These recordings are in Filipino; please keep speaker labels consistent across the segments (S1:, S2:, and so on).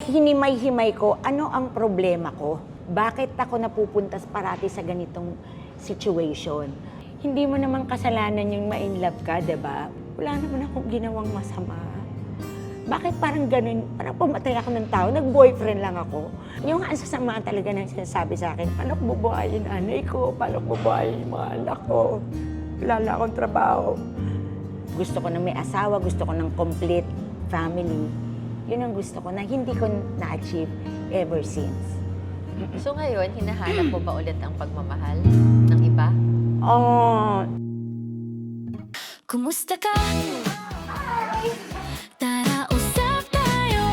S1: hinimay-himay ko, ano ang problema ko? Bakit ako napupuntas parati sa ganitong situation? Hindi mo naman kasalanan yung ma-inlove ka, diba? Wala naman akong ginawang masama. Bakit parang ganun? Parang pumatay ako ng tao, nag-boyfriend lang ako. Yung ang sasama talaga na sinasabi sa akin, paano ko bubuhayin anay ko? Paano ko bubuhayin yung mga anak ko? Wala na akong trabaho. Gusto ko na may asawa, gusto ko ng complete family. Yun ang gusto ko na hindi ko na-achieve ever since.
S2: So ngayon, hinahanap mo ba ulit ang pagmamahal ng iba?
S1: Oh,
S3: Kumusta ka? Tara, usap tayo.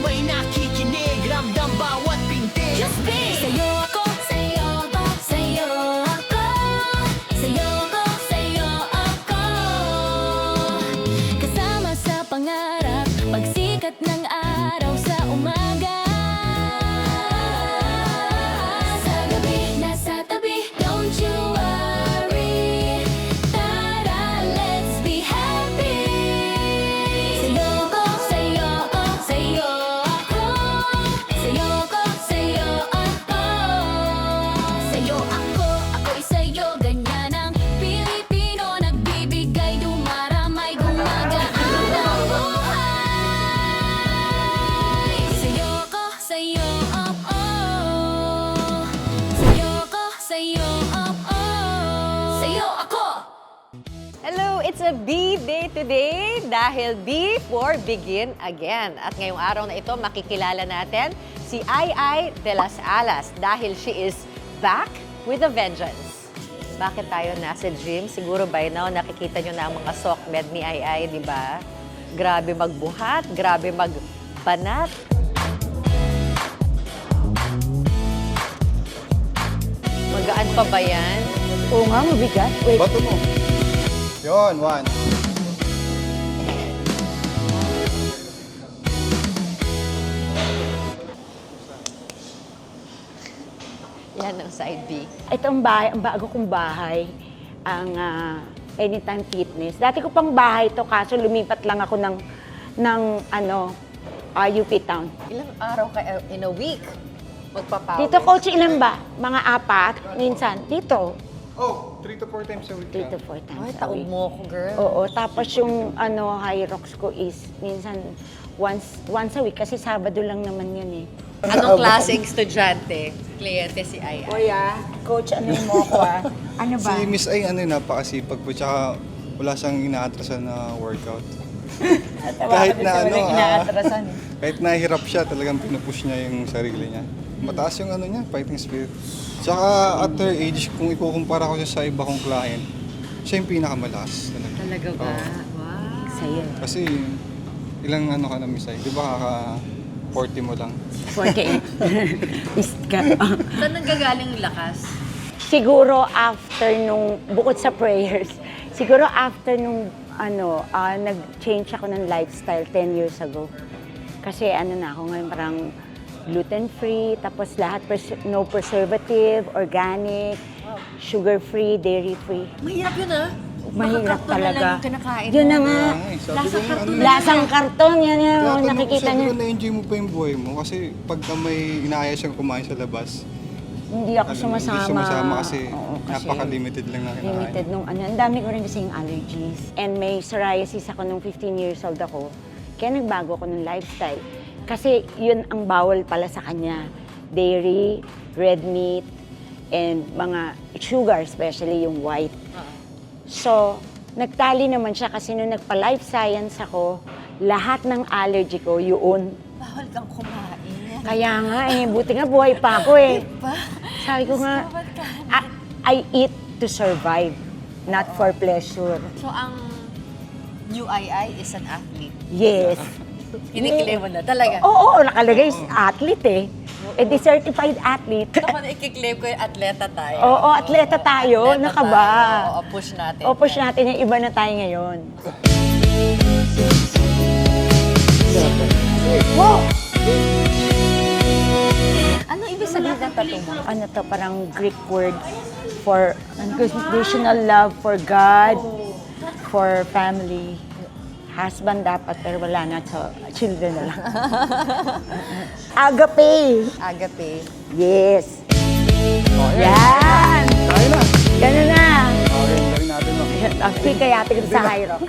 S4: May nakikinig, ramdam bawat pintig.
S3: Just be! Sa'yo ako, sa'yo ako, sa'yo ako. Sa'yo ako, sa'yo ako. Kasama sa pangarap, pagsikat ng araw sa umaga. Sa gabi, nasa tabi, don't you worry. Tara, let's be happy. Sa'yo ako, sa'yo ako, sa'yo ako. Sa'yo ako, sa'yo ako. Sa'yo ako, ako'y sa'yo. Ganyan ang Pilipino, nagbibigay, dumaramay, gumagaan ang buhay. Sa'yo ako, sa'yo ako. Sa'yo ako, sa'yo ako. Sa'yo ako.
S2: Hello, it's a B day today dahil B for Begin Again. At ngayong araw na ito, makikilala natin si Ai de las Alas dahil she is back with a vengeance. Bakit tayo nasa gym? Siguro by now nakikita nyo na ang mga sokmed ni Ai, di ba? Grabe magbuhat, grabe magbanat. Magaan pa ba yan?
S1: oo nga, mabigat. Wait,
S5: Bato mo. Yun, one.
S2: Yan ang side B.
S1: ito ang bahay, ang bago kong bahay, ang Anytime Fitness. Dati ko pang bahay to, kaso lumipat lang ako ng UP Town.
S2: Ilang araw ka in a week magpapawis?
S1: Dito, coach, ilan ba? Mga 4, minsan. Dito,
S5: Oh, 3 to 4 times a week.
S1: 3 to 4 times
S2: Ay,
S1: a
S2: taog
S1: week.
S2: mo ko, girl.
S1: Oo, tapos yung high rocks ko is minsan once a week kasi Sabado lang naman yun eh.
S2: Anong klaseng estudyante? Kliyente si Ai.
S1: Kuya, coach, ano mo ko Ano ba?
S5: Si Miss Ay, napakasipag po, tsaka wala siyang inaatrasan na workout. kahit na
S1: inaatrasan.
S5: kahit nahihirap siya, talagang pinupush niya yung sarili niya. Mataas yung niya, fighting spirit. Tsaka at her age, kung ikukumpara ko siya sa iba kong client, siya yung pinakamalakas talaga.
S2: Talaga ba?
S5: Oo.
S2: Wow.
S1: Sa'yo.
S5: Kasi ilang ka na Miss Ay, di ba kaka-40 mo lang?
S1: 48. Is ka.
S2: Saan nanggagaling yung lakas?
S1: Siguro after nung, bukod sa prayers, siguro after nung nag-change ako ng lifestyle 10 years ago. Kasi na ako ngayon parang gluten-free, tapos lahat no preservative, organic, sugar-free, dairy-free.
S2: Mahirap yun ah.
S1: Mahirap
S2: Baka karton na lang
S1: talaga.
S2: yung kinakain
S1: Yun
S2: mo.
S1: na nga.
S5: Sabi ko,
S1: Lasang karton, yan yan.
S5: Kaya
S1: Nakikita niyo.
S5: na-enjoy mo pa yung buhay mo kasi pagka may inaaya siyang kumain sa labas,
S1: Hindi ako sumasama.
S5: Hindi sumasama kasi,
S1: Oo,
S5: napaka-limited lang na kinain.
S1: Limited nung Ang dami ko rin kasing allergies. And may psoriasis ako nung 15 years old ako. Kaya nagbago ako ng lifestyle. Kasi yun ang bawal pala sa kanya. Dairy, red meat, and mga sugar, especially yung white. So, nagtali naman siya kasi nung nagpa-life science ako, lahat ng allergy ko, yun.
S2: Bawal kang kumain.
S1: Kaya nga buti nga buhay pa ako eh.
S2: Diba?
S1: Sabi ko nga, I eat to survive, not for pleasure.
S2: So, ang UII is an athlete.
S1: Yes.
S2: Kiniklaim mo na talaga.
S1: Oo, nakalagay athlete eh. Eh di certified athlete.
S2: Ito pa i-claim ko yung atleta tayo.
S1: Oo, atleta tayo.
S2: Atleta
S1: Nakaba.
S2: tayo. Oo, push natin.
S1: O push natin yung iba na tayo ngayon. Wow!
S2: Ano ibig sabihin ng tattoo mo?
S1: Ano to, parang Greek word for unconditional love for God, for family. Husband dapat, pero wala na. So, children na lang. Agape!
S2: Agape.
S1: Yes.
S5: Okay.
S1: Yan!
S5: Kaya na.
S1: Ganun na.
S5: Okay, gawin natin mo.
S1: Actually, kaya tigil sa Hyrox.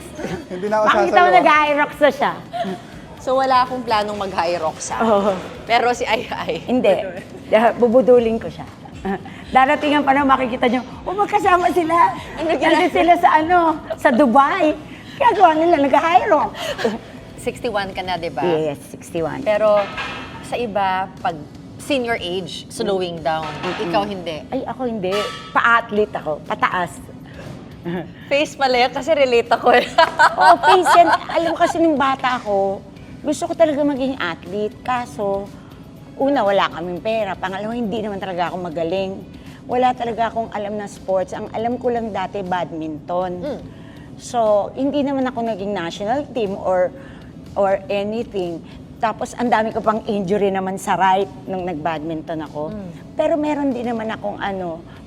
S5: Hindi na ako
S1: Makita mo
S5: sasayaw.
S1: nag-Hyrox na siya.
S2: So wala akong planong mag-Hyrox
S1: Oo.
S2: Pero si Ai.
S1: Hindi. Bubudulin ko siya. Daratingan pa na makikita niyo, magkasama sila. Nandun sila sa Dubai. Kaya gawa nila, nag-Hyrox.
S2: 61 ka na, di ba?
S1: Yes, 61.
S2: Pero sa iba, pag senior age, slowing down. Ikaw hindi.
S1: Ay, ako hindi. Pa-athlete ako. Pataas.
S2: Face mali, kasi relate ako eh.
S1: Oh, face yan. Alam mo kasi nung bata ako, gusto ko talaga maging athlete. Kaso, una, wala kaming pera. Pangalawa, hindi naman talaga ako magaling. Wala talaga akong alam na sports. Ang alam ko lang dati, badminton. So, hindi naman ako naging national team or anything. Tapos, ang dami ko pang injury naman sa right nung nag-badminton ako. Pero meron din naman akong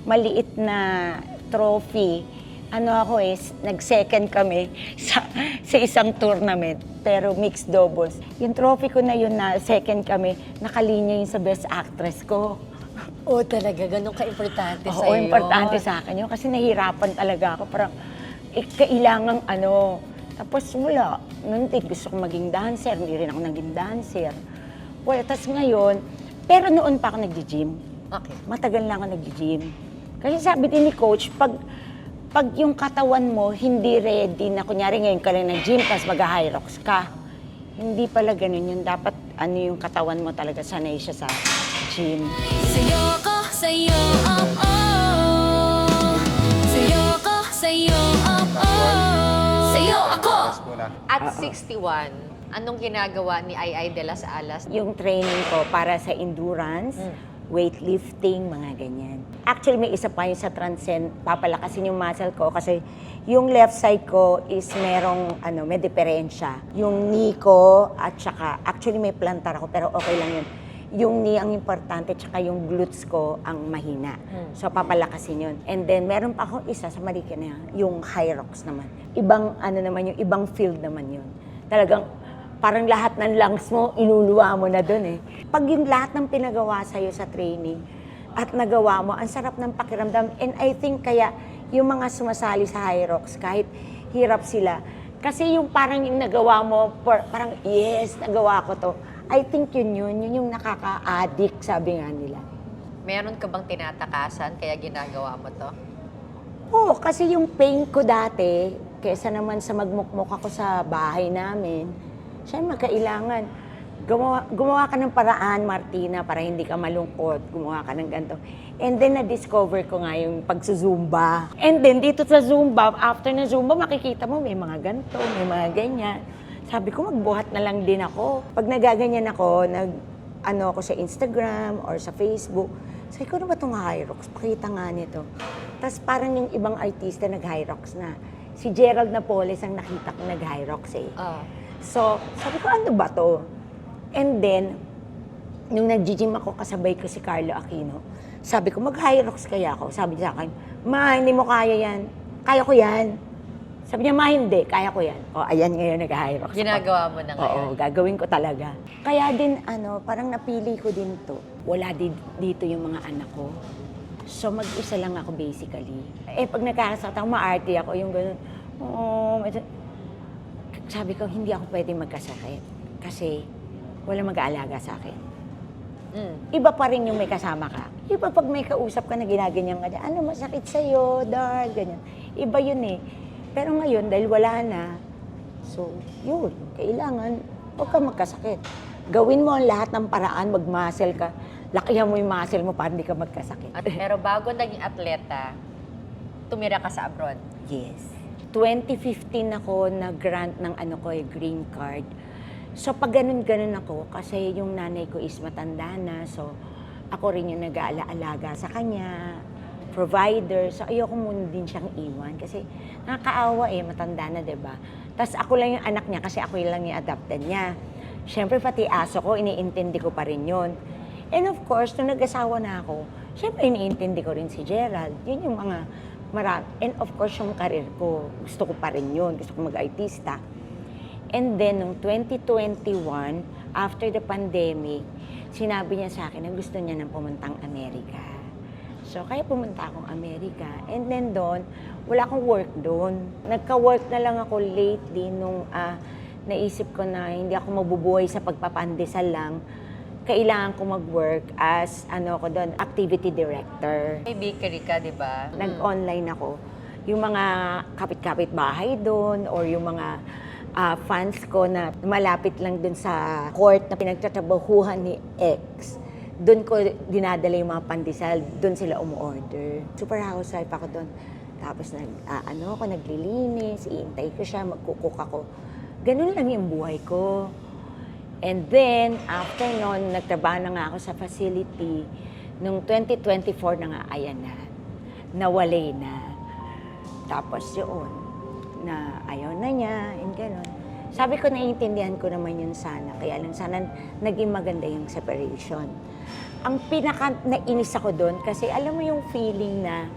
S1: maliit na trophy. Nag-second kami sa isang tournament, pero mixed doubles. Yung trophy ko na yun na second kami, nakalinya yun sa best actress ko.
S2: Oo, talaga. Ganun ka-importante sa'yo.
S1: Oo, importante sa akin yun. Kasi nahihirapan talaga ako. Parang, kailangang Tapos wala. Noon gusto ko maging dancer. Hindi rin ako naging dancer. Well, tapos ngayon, pero noon pa ako nag-gym.
S2: Okay.
S1: Matagal na ako nag-gym. Kasi sabi din ni coach, pag yung katawan mo hindi ready na, kunyari ngayon ka lang nag-gym, tapos mag-Hyrox ka. Hindi pala ganun yun. Dapat yung katawan mo talaga, sanay siya sa gym.
S3: Sa'yo ko, sa'yo, oh, oh. Sa'yo ko, sa'yo, oh, oh. Sa'yo ako.
S5: Tapos muna.
S2: At 61, anong ginagawa ni Ai de las Alas?
S1: Yung training ko para sa endurance, weightlifting, mga ganyan. Actually, may isa pa yung sa transcend, papalakasin yung muscle ko kasi yung left side ko is merong, may diferensya. Yung knee ko at saka, actually may plantar ako pero okay lang yun. Yung knee ang importante tsaka yung glutes ko ang mahina. So, papalakasin yun. And then, meron pa akong isa sa Marikina na yung Hyrox naman. Ibang, naman yung ibang field naman yun. Talagang, parang lahat ng lungs mo, iluluwa mo na dun eh. Pag yung lahat ng pinagawa sa'yo sa training at nagawa mo, ang sarap ng pakiramdam. And I think kaya yung mga sumasali sa Hyrox, kahit hirap sila, kasi yung parang yung nagawa mo, parang yes, nagawa ko to. I think yun yung nakaka-addict, sabi nga nila.
S2: Meron ka bang tinatakasan kaya ginagawa mo to?
S1: Oo, kasi yung pain ko dati, kesa naman sa magmukmuk ako sa bahay namin, siyempre, kailangan gumawa ka ng paraan, Martina, para hindi ka malungkot. Gumawa ka ng ganito. And then, na-discover ko nga yung pagsusumba. And then, dito sa Zumba, after na Zumba, makikita mo may mga ganito, may mga ganyan. Sabi ko, magbuhat na lang din ako. Pag nagaganyan ako, ako sa Instagram or sa Facebook, sabi ko, ano ba itong Hyrox? Pakita nga nito. Tapos parang yung ibang artista nag-Hyrox na. Si Gerald Napoles ang nakita ko nag-Hyrox eh. So, sabi ko, ano ba to? And then, nung nag-gym ako, kasabay ko si Carlo Aquino. Sabi ko, mag-Hyrox kaya ako. Sabi niya sa akin, Ma, hindi mo kaya yan. Kaya ko yan. Sabi niya, Ma, hindi. Kaya ko yan. O, ayan ngayon, nag-Hyrox.
S2: Ginagawa mo na ngayon?
S1: Oo, gagawin ko talaga. Kaya din, parang napili ko din to. Wala dito yung mga anak ko. So, mag-isa lang ako basically. Pag nagkakasakit ako, maarte ako, yung gano'n. Sabi ko, hindi ako pwedeng magkasakit. Kasi wala mag-aalaga sa akin. Iba pa rin yung may kasama ka. Iba pag may kausap ka na ginaganyan ka, ano masakit sa'yo, Dar, ganyan. Iba yun eh. Pero ngayon, dahil wala na, so, yun, kailangan, huwag ka magkasakit. Gawin mo ang lahat ng paraan, mag-muscle ka. Lakihan mo yung muscle mo para hindi ka magkasakit.
S2: Pero bago naging atleta, tumira ka sa abroad?
S1: Yes. 2015 ako nag-grant ng green card. So pag ganun-ganun ako, kasi yung nanay ko is matanda na, so ako rin yung nag-aalaga sa kanya, provider. So ayoko muna din siyang iwan kasi nakakaawa matanda na, diba? Tapos ako lang yung anak niya kasi ako lang yung adopted niya. Siyempre pati aso ko, iniintindi ko pa rin yun. And of course, nung nag-asawa na ako, siyempre iniintindi ko rin si Gerald. Yun yung mga marami. And of course, yung career ko, gusto ko pa rin yun. Gusto ko mag-artista. And then, noong 2021, after the pandemic, sinabi niya sa akin na gusto niya nang pumuntang Amerika. So, kaya pumunta akong Amerika. And then doon, wala akong work doon. Nagka-work na lang ako lately nung naisip ko na hindi ako mabubuhay sa pagpapandesal lang. Kailangan ko mag-work as ako doon, activity director.
S2: May bakery ka, di ba?
S1: Nag-online ako. Yung mga kapit-kapit bahay doon or yung mga fans ko na malapit lang doon sa court na pinagtatrabahuhan ni X. Doon ko dinadala yung mga pandesal, doon sila umu-order. Super housewife ako doon. Tapos ako naglilinis, iintay ko siya, magkukuk ako. Ganun lang yung buhay ko. And then, after noon, nagtrabaho na nga ako sa facility. Noong 2024 na nga, ayan na. Nawalay na. Tapos yun, na ayaw na niya, and gano'n. Sabi ko, naiintindihan ko naman yun sana. Kaya lang sana naging maganda yung separation. Ang pinaka-nainis ako doon, kasi alam mo yung feeling na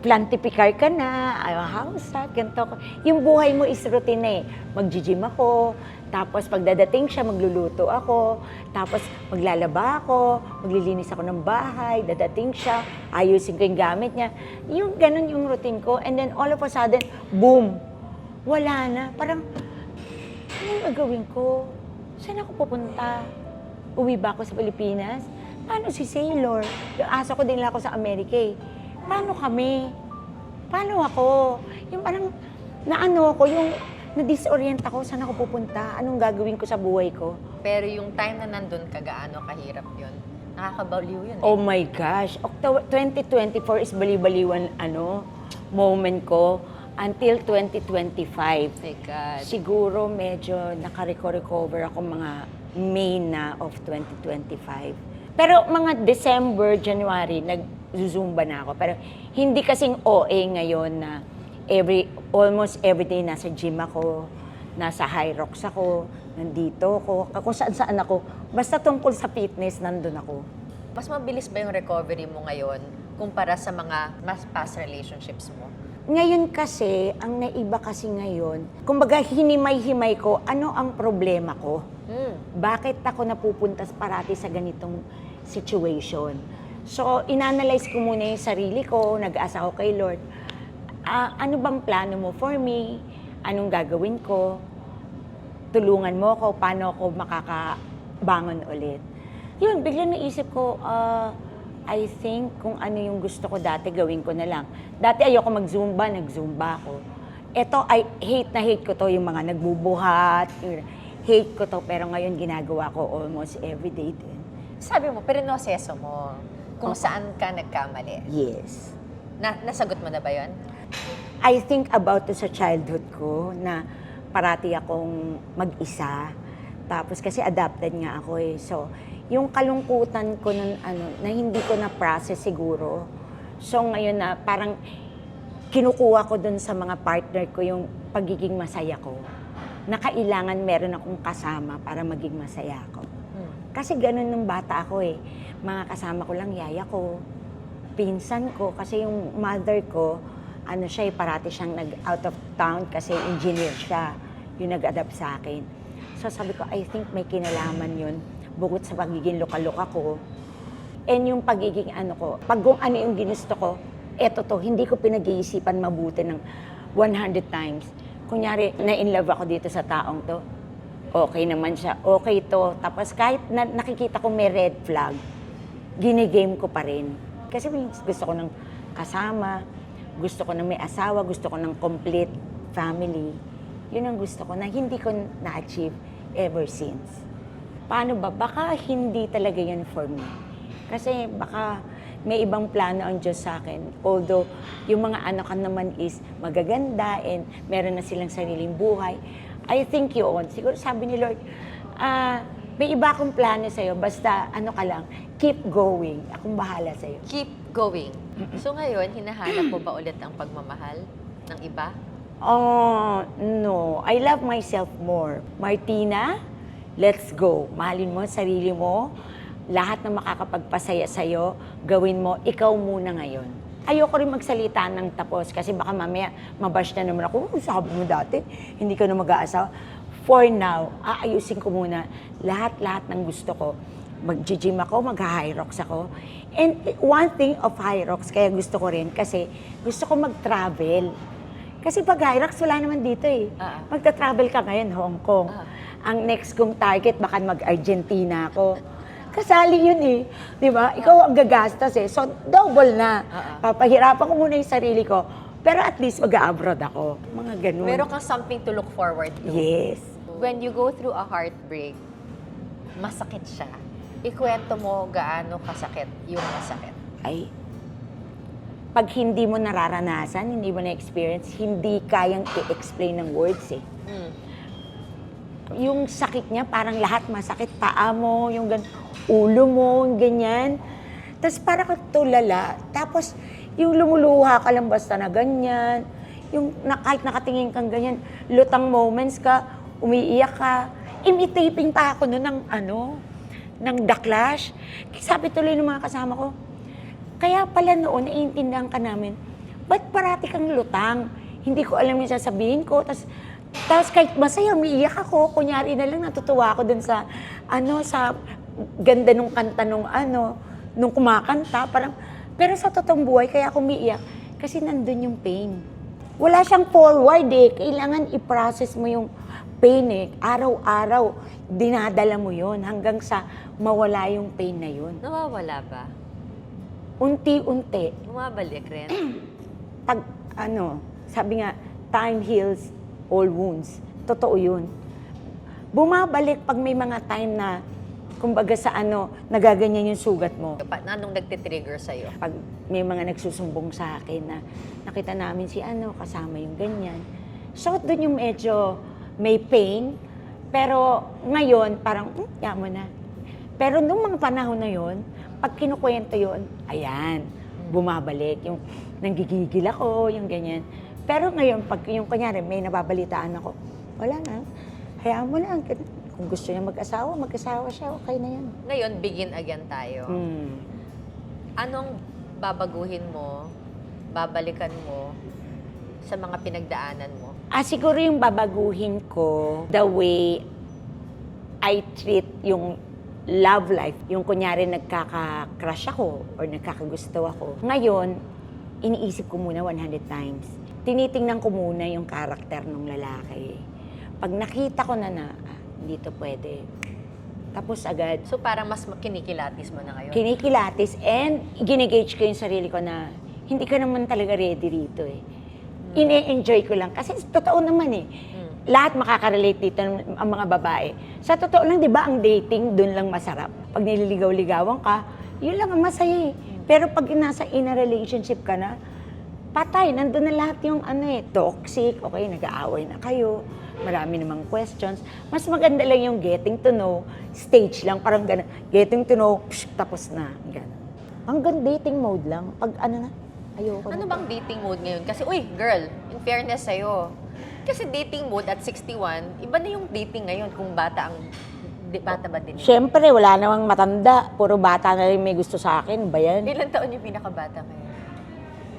S1: plantipicar ka na, house, ganito. Yung buhay mo is routine na eh. Mag-gym ako, tapos pagdadating siya, magluluto ako, tapos maglalaba ako, maglilinis ako ng bahay, dadating siya, ayusin ko yung gamit niya. Yung ganun yung routine ko. And then all of a sudden, boom! Wala na. Parang, anong gagawin ko? Saan ako pupunta? Uwi ba ako sa Pilipinas? Paano si Sailor? Yung aso ko din lang ako sa Amerika eh. Paano kami? Paano ako? Yung parang, yung na-disorient ako, saan ako pupunta? Anong gagawin ko sa buhay ko?
S2: Pero yung time na nandun ka, gaano kahirap yun? Nakakabaliw yun eh.
S1: Oh my gosh, 2024 is bali-baliwan moment ko until 2025.
S2: My God.
S1: Siguro medyo nakarecover ako mga May na of 2025. Pero mga December, January, nag-zumba na ako. Pero hindi kasing OA ngayon na almost every day nasa gym ako, nasa High Rocks ako, nandito ako, kung saan-saan ako. Basta tungkol sa fitness, nandun ako.
S2: Mas mabilis ba yung recovery mo ngayon kumpara sa mga mas past relationships mo?
S1: Ngayon kasi, ang naiba kasi ngayon, kumbaga hinimay-himay ko, ano ang problema ko? Bakit ako napupunta parati sa ganitong situation? So, inanalyze ko muna yung sarili ko, nag-asa ako kay Lord. Ano bang plano mo for me? Anong gagawin ko? Tulungan mo ako, paano ako makakabangon ulit? Yun, biglang naisip ko, I think kung ano yung gusto ko dati, gawin ko na lang. Dati ayoko mag-zumba, nag-zumba ako. Ito, hate ko to, yung mga nagbubuhat, hate ko to, pero ngayon ginagawa ko almost every day din.
S2: Sabi mo, perinoseso mo kung saan ka nagkamali.
S1: Yes.
S2: Nasagot mo na ba yun?
S1: I think about to sa childhood ko na parati akong mag-isa. Tapos kasi adopted nga ako eh. So, yung kalungkutan ko nun, na hindi ko na-process siguro. So ngayon na parang kinukuha ko dun sa mga partner ko yung pagiging masaya ko. Na kailangan meron akong kasama para maging masaya ako. Kasi ganun nung bata ako eh. Mga kasama ko lang, yaya ko, pinsan ko, kasi yung mother ko, siya parati siyang nag-out of town kasi engineer siya. Yung nag-adapt sa akin. So sabi ko, I think may kinalaman yun. Bukod sa pagiging luka-luka ko. And yung pagiging pag kung ano yung ginusto ko, eto to, hindi ko pinag-iisipan mabuti ng 100 times. Kunyari, na-inlove ako dito sa taong to. Okay naman siya, okay to. Tapos kahit nakikita ko may red flag, ginigame ko pa rin. Kasi gusto ko ng kasama, gusto ko ng may asawa, gusto ko ng complete family. Yun ang gusto ko na hindi ko na-achieve ever since. Paano ba? Baka hindi talaga yun for me. Kasi baka may ibang plano ang Diyos sa akin. Although, yung mga anak naman is magaganda and meron na silang sariling buhay. I think yun. Siguro sabi ni Lord, may iba akong plano sa'yo. Basta ka lang, keep going. Akong bahala sa'yo.
S2: Keep going. So ngayon, hinahanap mo ba ulit ang pagmamahal ng iba?
S1: Oh, no. I love myself more. Martina, let's go. Mahalin mo sarili mo. Lahat na makakapagpasaya sa'yo, gawin mo, ikaw muna ngayon. ayoko rin magsalita ng tapos kasi baka mamaya mabash na naman ako. Sabi mo dati, hindi ka na mag-aasawa. For now, aayusin ko muna lahat-lahat ng gusto ko. Mag-gym ako, mag-Hyrox ako. And one thing of Hyrox, kaya gusto ko rin, kasi gusto ko mag-travel. Kasi pag Hyrox, wala naman dito eh. Magta-travel ka ngayon, Hong Kong. Ang next kong target, baka mag-Argentina ako. Kasali yun eh. Di ba? Ikaw ang gagastos eh. So, double na. Papahirapan ko muna yung sarili ko. Pero at least mag-abroad ako. Mga ganun.
S2: Meron kang something to look forward to.
S1: Yes.
S2: When you go through a heartbreak, masakit siya. Ikwento mo gaano kasakit yung masakit.
S1: Ay, pag hindi mo nararanasan, hindi mo na-experience, hindi kayang i-explain ng words eh. Yung sakit niya, parang lahat masakit. Paa mo, yung ulo mo, yung ganyan. Tapos parang tulala. Tapos yung lumuluha ka lang basta na ganyan. Yung kahit nakatingin kang ganyan, lutang moments ka, umiiyak ka. Imitaping pa ako noon ng The Clash. Sabi tuloy ng mga kasama ko, kaya pala noon, naiintindihan ka namin, ba't parati kang lutang? Hindi ko alam yung sasabihin ko. Tapos kahit masaya, umiiyak ako. Kunyari na lang, natutuwa ako dun sa, sa ganda nung kanta nung kumakanta. Parang, pero sa totoong buhay, kaya ako umiiyak. Kasi nandun yung pain. Wala siyang forward eh. Kailangan i-process mo yung pain eh. Araw-araw, dinadala mo yon hanggang sa mawala yung pain na yun.
S2: Nawawala ba?
S1: Unti-unti.
S2: Bumabalik rin?
S1: Pag, sabi nga, time heals all wounds. Totoo yun. Bumabalik pag may mga time na, kumbaga sa nagaganyan yung sugat mo.
S2: Anong nagtitrigger sa'yo?
S1: Pag may mga nagsusumbong sa akin na nakita namin si kasama yung ganyan. So, doon yung medyo may pain. Pero ngayon, parang, mo na. Pero nung mga panahon na yon, pag kinukwento yon, ayan, bumabalik. Yung nanggigigil ako, yung ganyan. Pero ngayon, pag yung kunyari, may nababalitaan ako, wala na. Hayaan mo lang. Kung gusto niya mag-asawa siya, okay na yan.
S2: Ngayon, begin again tayo.
S1: Hmm.
S2: Anong babaguhin mo, babalikan mo sa mga pinagdaanan mo?
S1: Siguro yung babaguhin ko, the way I treat yung love life. Yung kunyari nagkaka-crush ako or nagkakagusto ako. Ngayon, iniisip ko muna 100 times. Tinitingnan ko muna yung karakter ng lalaki. Pag nakita ko na dito pwede. Tapos agad.
S2: So parang mas kinikilatis mo na ngayon?
S1: Kinikilatis and ginigage ko yung sarili ko na hindi ka naman talaga ready rito eh. Ine-enjoy ko lang. Kasi totoo naman eh. Lahat makaka-relate dito ang mga babae. Sa totoo lang, di ba, ang dating doon lang masarap. Pag nililigaw-ligawan ka, yun lang ang masaya eh. Pero pag nasa in a relationship ka na, patay, nandun na lahat yung toxic, okay, nag-aaway na kayo, marami namang questions. Mas maganda lang yung getting to know, stage lang, parang gano'n. Getting to know, tapos na, gano'n. Hanggang dating mode lang, pag ayoko
S2: Ano
S1: na.
S2: bang dating mode ngayon? Kasi, girl, in fairness sa'yo, kasi dating mode at 61, iba na yung dating ngayon kung bata ba din yun?
S1: Siyempre, wala namang matanda. Puro bata na rin may gusto sa akin. Ba yan?
S2: Ilan taon yung pinakabata ngayon?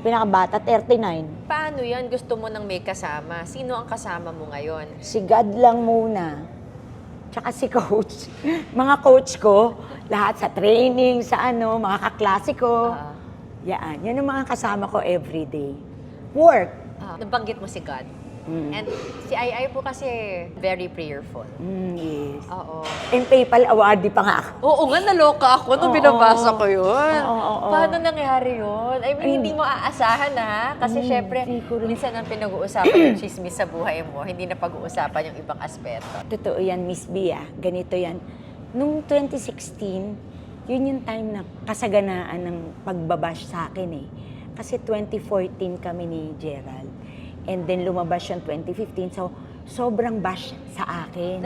S1: Pinakabata, 39.
S2: Paano yan? Gusto mo nang may kasama? Sino ang kasama mo ngayon?
S1: Si God lang muna. Tsaka si coach. Mga coach ko, lahat sa training, sa mga kaklase ko. Yan ang mga kasama ko everyday. Work.
S2: Nabanggit mo si God. And si Ai po kasi very prayerful.
S1: Yes.
S2: Oo.
S1: And PayPal awardee pa nga ako.
S2: Oo nga, naloka ako nung
S1: Oo.
S2: binabasa ko yun.
S1: Oo.
S2: Paano nangyari yun? I mean, hindi mo aasahan kasi syempre,
S1: hindi ko rin.
S2: minsan ang pinag-uusapan yung chismis sa buhay mo, hindi na pag-uusapan yung ibang aspeto.
S1: Totoo yan, Miss Bia. Ganito yan. Nung 2016, yun yung time na kasaganaan ng pagbabash sa akin eh. Kasi 2014 kami ni Gerald. And then lumabas yung 2015. So, sobrang bash sa akin.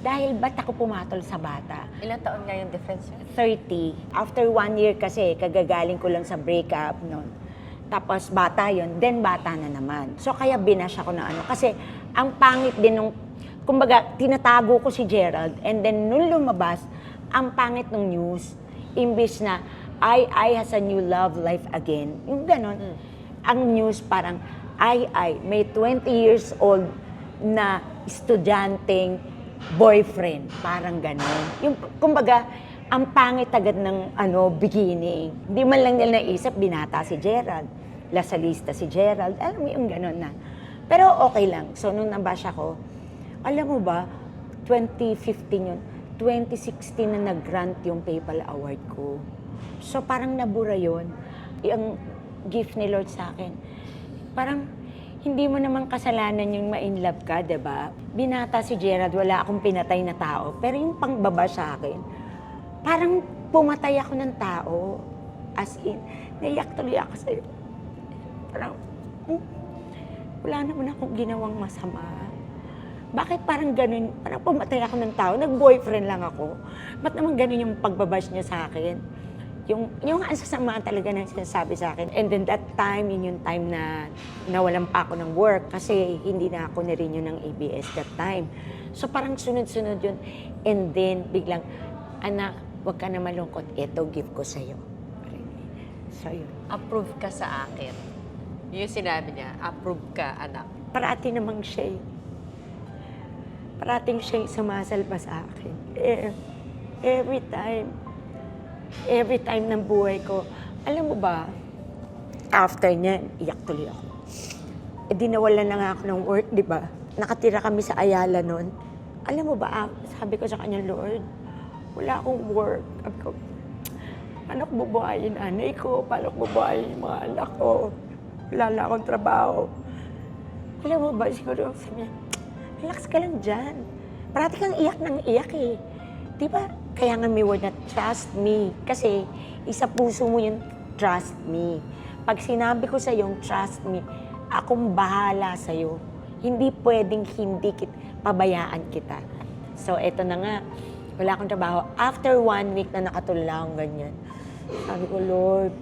S1: Dahil ba't ako pumatol sa bata?
S2: Ilang taon nga yung difference yun?
S1: 30. After 1 year kasi, kagagaling ko lang sa breakup noon. Tapos bata yun, then bata na naman. So kaya binash ako na Kasi ang pangit din nung, kumbaga, tinatago ko si Gerald. And then nung lumabas, ang pangit ng news, imbis na Ai has a new love life again. Yung ganon. Ang news parang, Ai, may 20 years old na estudyanteng boyfriend. Parang ganon. Yung, kumbaga, ang pangit agad ng beginning. Hindi man lang nila naisip, binata si Gerald. Lasalista si Gerald. Alam mo yung ganon na. Pero okay lang. So, nung nabash ako, alam mo ba, 2015 yun, 2016 na nag-grant yung PayPal award ko. So, parang nabura yun. Yung gift ni Lord sa akin. Parang, hindi mo naman kasalanan yung ma-inlove ka, diba? Binata si Gerald, wala akong pinatay na tao. Pero yung pangbaba sa akin, parang pumatay ako ng tao. As in, naiyak tuloy ako sa'yo. Parang, wala naman akong ginawang masama. Bakit parang ganun? Parang pumatay ako ng tao. Nag-boyfriend lang ako. Ba't naman ganun yung pagbabash niya sa akin? Yung ang sasama talaga na sinasabi sa akin. And then that time, yun yung time na nawalan pa ako ng work. Kasi hindi na ako na-renew ng ABS that time. So parang sunod-sunod yun. And then biglang, anak, huwag ka na malungkot. Ito, gift ko sa'yo. So yun.
S2: Approve ka sa akin. Yung sinabi niya, approve ka, anak.
S1: Parati namang siya parating siya sumasalba sa akin. Every time ng buhay ko. Alam mo ba, after niyan, iyak tuloy ako. Di nawalan na nga ako ng work, di ba? Nakatira kami sa Ayala noon. Alam mo ba, sabi ko sa kanya, Lord, wala akong work. Sabi ko, paano ko bubuhayin nanay ko? Paano ko bubuhayin yung mga anak ko? Wala na akong trabaho. Alam mo ba, siguro, sabi niya, relax ka lang dyan. Parati kang iyak ng iyak eh. Di ba? Kaya nga may word na trust me. Kasi isa puso mo yung trust me. Pag sinabi ko sa yung trust me, akong bahala sa'yo. Hindi pwedeng hindi pabayaan kita. So eto na nga, wala akong trabaho. After 1 week na nakatulala akong ganyan, sabi ko, Lord,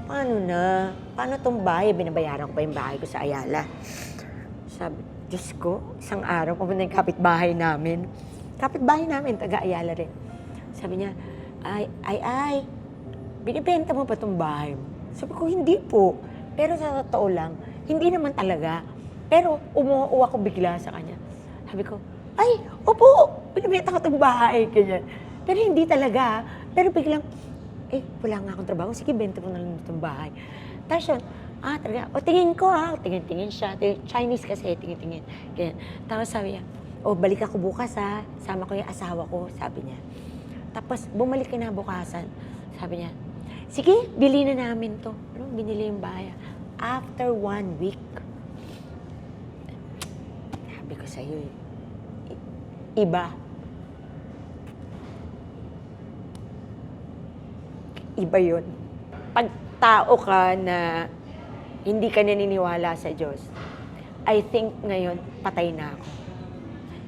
S1: paano na? Paano tong bahay? Binabayaran ko pa yung bahay ko sa Ayala. Sabi, Diyos ko, isang araw, pumunta yung kapitbahay namin. Kapitbahay namin, taga-Ayala rin. Sabi niya, ay, binibenta mo pa itong bahay mo? Sabi ko, hindi po. Pero sa totoo lang, hindi naman talaga. Pero umuuwa ko bigla sa kanya. Sabi ko, ay, opo, binibenta ko itong bahay. Ganyan. Pero hindi talaga. Pero biglang, wala nga akong trabaho. Sige, benta mo na lang itong bahay. Tapos yun, talaga. O, tingin ko Tingin siya. Chinese kasi, tingin. Ganyan. Tapos sabi niya, balik ako bukas Sama ko yung asawa ko, sabi niya. Tapos, bumalik kinabukasan. Sabi niya, sige, bili na namin to. Binili yung bahay. After 1 week, sabi ko sa'yo iba. Iba yun. Pag tao ka na hindi ka naniniwala sa Diyos, I think ngayon, patay na ako.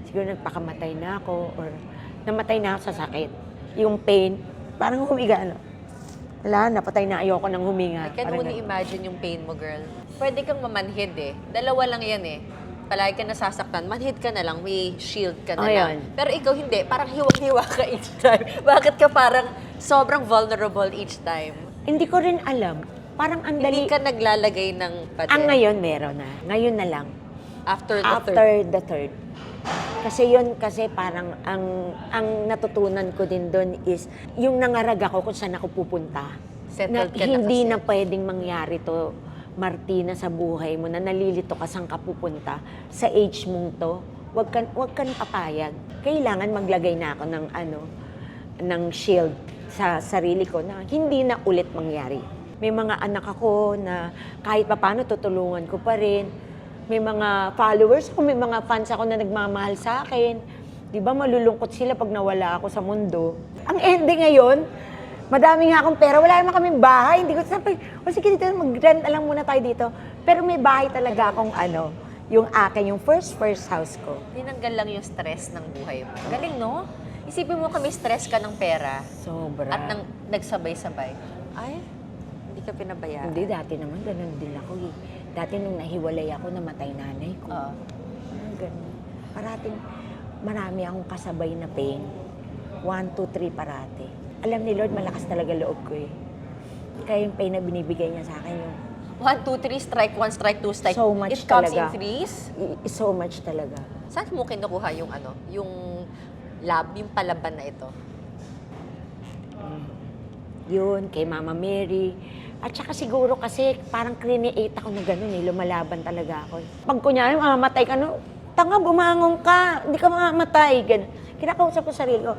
S1: Siguro nagpakamatay na ako or namatay na ako sa sakit. Yung pain, parang humiga, Wala, napatay na, ayoko nang huminga.
S2: I can only imagine yung pain mo, girl. Pwede kang mamanhid Dalawa lang yan Palagi ka nasasaktan, manhid ka na lang, may shield ka na lang. Pero ikaw hindi, parang hiwag-hiwa ka each time. Bakit ka parang sobrang vulnerable each time?
S1: Hindi ko rin alam. Parang ang dali.
S2: Hindi ka naglalagay ng pader.
S1: Ngayon meron na. Ngayon na lang.
S2: After the third.
S1: Kasi parang ang natutunan ko din doon is yung nangarag ako kung saan ako pupunta.
S2: Settled ka na
S1: hindi
S2: kasi.
S1: na pwedeng mangyari to, Martina, sa buhay mo na nalilito ka saan ka pupunta. Sa age mong to, wag ka papayag. Kailangan maglagay na ako ng shield sa sarili ko na hindi na ulit mangyari. May mga anak ako na kahit papaano tutulungan ko pa rin. May mga followers ako, may mga fans ako na nagmamahal sa akin. Di ba malulungkot sila pag nawala ako sa mundo. Ang ending ngayon, madami nga akong pera, wala naman kaming bahay. Hindi ko sabi, sige dito, mag-rent na lang muna tayo dito. Pero may bahay talaga akong yung akin, yung first house ko.
S2: Tinanggal lang yung stress ng buhay mo. Galing, no? Isipin mo kami stress ka ng pera.
S1: Sobra.
S2: At nagsabay-sabay. Ay, hindi ka pinabayaan.
S1: Hindi, dati naman ganun din ako Dati nung nahiwalay ako, namatay nanay ko. Ganun. Parating, marami akong kasabay na pain. 1, 2, 3 parati. Alam ni Lord, malakas talaga loob ko Kaya yung pain na binibigay niya sa akin yung
S2: 1, 2, 3, strike 1, strike 2, strike.
S1: So much
S2: It comes
S1: talaga.
S2: in threes.
S1: so much talaga.
S2: Saan mo kinukuha yung yung yung palaban na ito?
S1: Yun, kay Mama Mary. At saka siguro kasi parang create ako na gano'n eh, lumalaban talaga ako. Pag kunyari mamamatay ka, no, tanga, bumangon ka, hindi ka mamamatay. Ganun. Kinakausap ko sarili ko,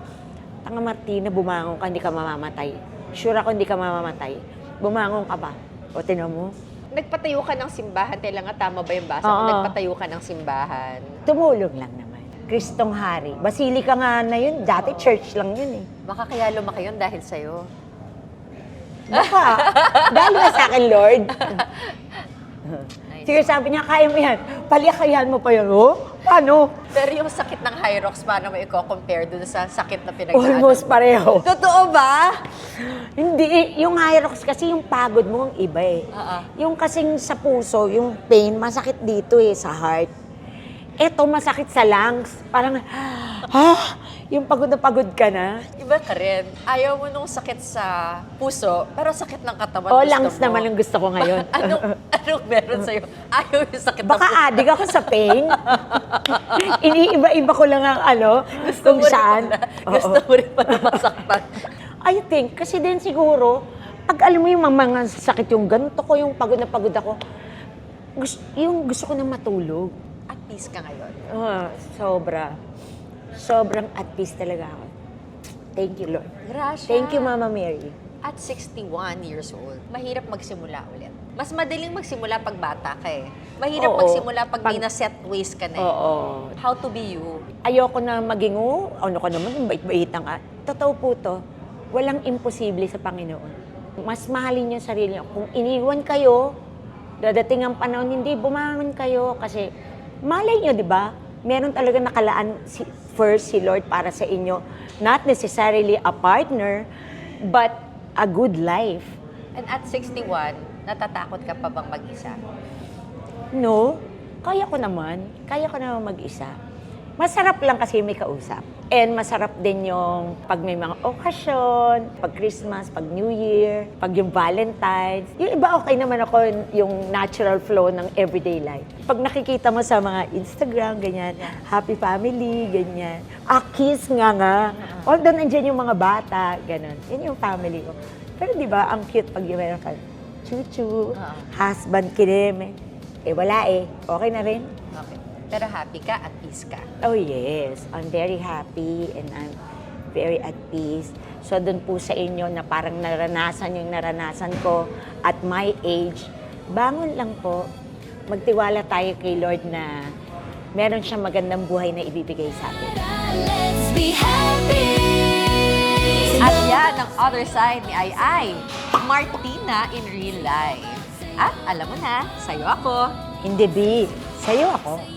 S1: tanga Martina, bumangon ka, hindi ka mamamatay. Sure ako hindi ka mamamatay. Bumangon ka ba? O tinan mo,
S2: Nagpatayo ka ng simbahan. Tela nga, tama ba yung basa?
S1: Oo.
S2: Nagpatayo ka ng simbahan.
S1: tumulong lang naman. Kristong Hari. Basilika nga na yun, dati church lang yun eh.
S2: Baka kaya lumaki yun dahil sa'yo.
S1: Baka, dahil nga sa akin, Lord.
S2: Nice.
S1: Sige, sabi niya, kaya mo yan. Palikayan mo pa yun, oh? Paano?
S2: Pero yung sakit ng Hyrox, paano mo i-compare dun sa sakit na pinagdaanan?
S1: Almost pareho.
S2: Totoo ba?
S1: Hindi, yung Hyrox kasi yung pagod mo ang iba eh.
S2: Oo.
S1: Yung kasing sa puso, yung pain, masakit dito eh, sa heart. Eto, masakit sa lungs. Parang, yung pagod na pagod ka na.
S2: Iba ka rin. Ayaw mo nung sakit sa puso, pero sakit ng katawan
S1: O,
S2: gusto
S1: lungs
S2: mo.
S1: naman ang gusto ko ngayon.
S2: Anong meron sa'yo? Ayaw yung sakit ng
S1: Baka
S2: puso.
S1: adik ako sa pain. Iniiba-iba ko lang ang kung
S2: mo rin
S1: saan.
S2: pala- Gusto mo rin pala masaktan.
S1: I think, kasi din siguro, pag alam mo yung mga sakit yung ganito ko, yung pagod na pagod ako, yung gusto ko na matulog.
S2: At peace ka ngayon.
S1: Sobra. Sobrang at peace talaga ako. Thank you, Lord.
S2: Gracia.
S1: Thank you, Mama Mary.
S2: At 61 years old, mahirap magsimula ulit. Mas madaling magsimula pag bata ka eh. Mahirap
S1: Oo.
S2: magsimula pag
S1: Pag-
S2: set ways ka na eh.
S1: Oo.
S2: How to be you.
S1: Ayoko na maging, ano ka naman, yung bait-baitan ka. Totoo po to, walang imposible sa Panginoon. Mas mahalin yung sarili niyo. Kung iniwan kayo, dadating ang panahon, hindi, bumangon kayo. Kasi, malay niyo, di ba? Meron talaga nakalaan first si Lord para sa inyo. Not necessarily a partner, but a good life.
S2: And at 61, natatakot ka pa bang mag-isa?
S1: No, kaya ko naman. Kaya ko naman mag-isa. Masarap lang kasi may kausap. And masarap din yung pag may mga okasyon, pag Christmas, pag New Year, pag yung Valentine's. Yung iba okay naman ako yung natural flow ng everyday life. Pag nakikita mo sa mga Instagram, ganyan, happy family, ganyan. Kiss nga. Although nandiyan yung mga bata, ganun. Yan yung family ko. Pero di ba, ang cute pag yung meron ka, chuchu, husband, kineme. Eh wala eh. Okay na rin.
S2: Okay. Pero happy ka at peace ka.
S1: Oh yes, I'm very happy and I'm very at peace. So doon po sa inyo na parang naranasan yung naranasan ko at my age, bangon lang po. Magtiwala tayo kay Lord na meron siyang magandang buhay na ibibigay sa atin.
S3: Let's be happy.
S2: At yan ang other side ni Ai, Martina in real life. At alam mo na, sa'yo ako.
S1: Hindi, B. Sa'yo ako.